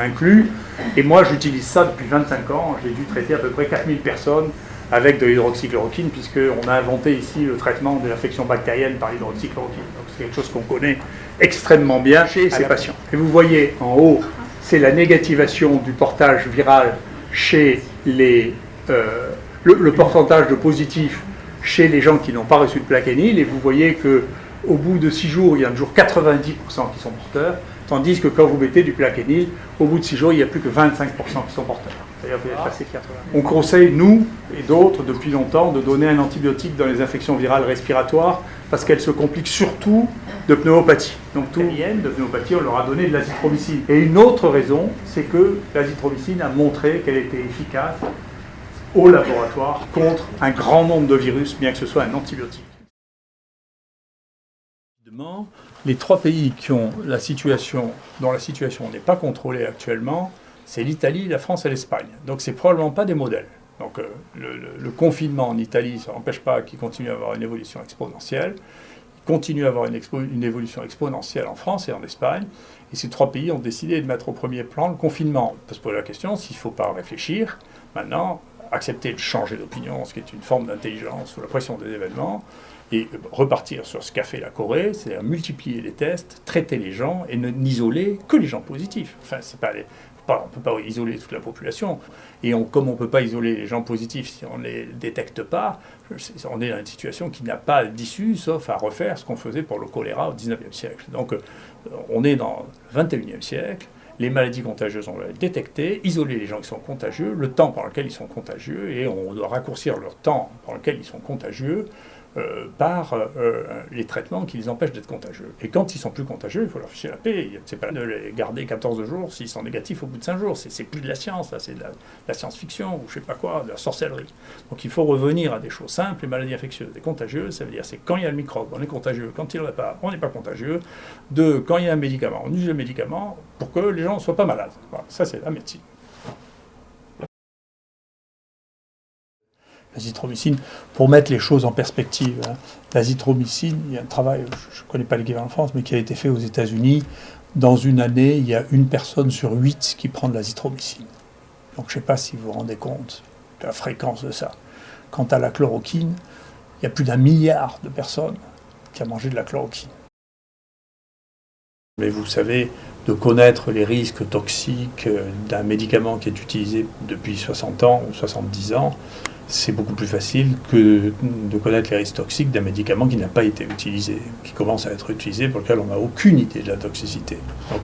inclus. Et moi, j'utilise ça depuis 25 ans. J'ai dû traiter à peu près 4000 personnes avec de l'hydroxychloroquine, puisqu'on a inventé ici le traitement des infections bactériennes par l'hydroxychloroquine. Donc c'est quelque chose qu'on connaît extrêmement bien chez ces patients. Et vous voyez en haut, c'est la négativation du portage viral chez les... le pourcentage de positifs chez les gens qui n'ont pas reçu de Plaquenil, et vous voyez qu'au bout de 6 jours, il y en a toujours 90% qui sont porteurs, tandis que quand vous mettez du Plaquenil, au bout de 6 jours, il n'y a plus que 25% qui sont porteurs. C'est-à-dire que vous êtes passé 80. On conseille, nous et d'autres, depuis longtemps, de donner un antibiotique dans les infections virales respiratoires, parce qu'elles se compliquent surtout de pneumopathie. Donc tout de pneumopathie, on leur a donné de l'azithromycine. Et une autre raison, c'est que l'azithromycine a montré qu'elle était efficace au laboratoire contre un grand nombre de virus, bien que ce soit un antibiotique. Les 3 pays qui ont dont la situation n'est pas contrôlée actuellement, c'est l'Italie, la France et l'Espagne. Donc c'est probablement pas des modèles. Donc le confinement en Italie, ça n'empêche pas qu'il continue à avoir une évolution exponentielle. Il continue à avoir une évolution exponentielle en France et en Espagne. Et ces 3 pays ont décidé de mettre au premier plan le confinement. On peut se poser la question s'il ne faut pas réfléchir maintenant, accepter de changer d'opinion, ce qui est une forme d'intelligence sous la pression des événements, et repartir sur ce qu'a fait la Corée, c'est-à-dire multiplier les tests, traiter les gens et n'isoler que les gens positifs. Enfin, c'est pas on ne peut pas isoler toute la population. Et comme on ne peut pas isoler les gens positifs si on ne les détecte pas, on est dans une situation qui n'a pas d'issue, sauf à refaire ce qu'on faisait pour le choléra au XIXe siècle. Donc on est dans le XXIe siècle. Les maladies contagieuses, on va les détecter, isoler les gens qui sont contagieux, le temps pendant lequel ils sont contagieux, et on doit raccourcir leur temps pendant lequel ils sont contagieux par les traitements qui les empêchent d'être contagieux. Et quand ils sont plus contagieux, il faut leur ficher la paix. C'est pas de les garder 14 jours s'ils sont négatifs au bout de 5 jours. C'est plus de la science, là, c'est de la science-fiction, ou je sais pas quoi, de la sorcellerie. Donc il faut revenir à des choses simples. Les maladies infectieuses et contagieuses, ça veut dire c'est quand il y a le microbe, on est contagieux. Quand il n'y en a pas, on n'est pas contagieux. Quand il y a un médicament, on use le médicament pour que les gens ne soient pas malades. Voilà, ça c'est la médecine. L'azithromycine, pour mettre les choses en perspective, l'azithromycine, il y a un travail, je ne connais pas l'équivalent en France, mais qui a été fait aux États-Unis. Dans une année, il y a 1 personne sur 8 qui prend de l'azithromycine. Donc je ne sais pas si vous vous rendez compte de la fréquence de ça. Quant à la chloroquine, il y a plus d'1 milliard de personnes qui ont mangé de la chloroquine. Mais vous savez, de connaître les risques toxiques d'un médicament qui est utilisé depuis 60 ans ou 70 ans, c'est beaucoup plus facile que de connaître les risques toxiques d'un médicament qui n'a pas été utilisé, qui commence à être utilisé, pour lequel on n'a aucune idée de la toxicité. Donc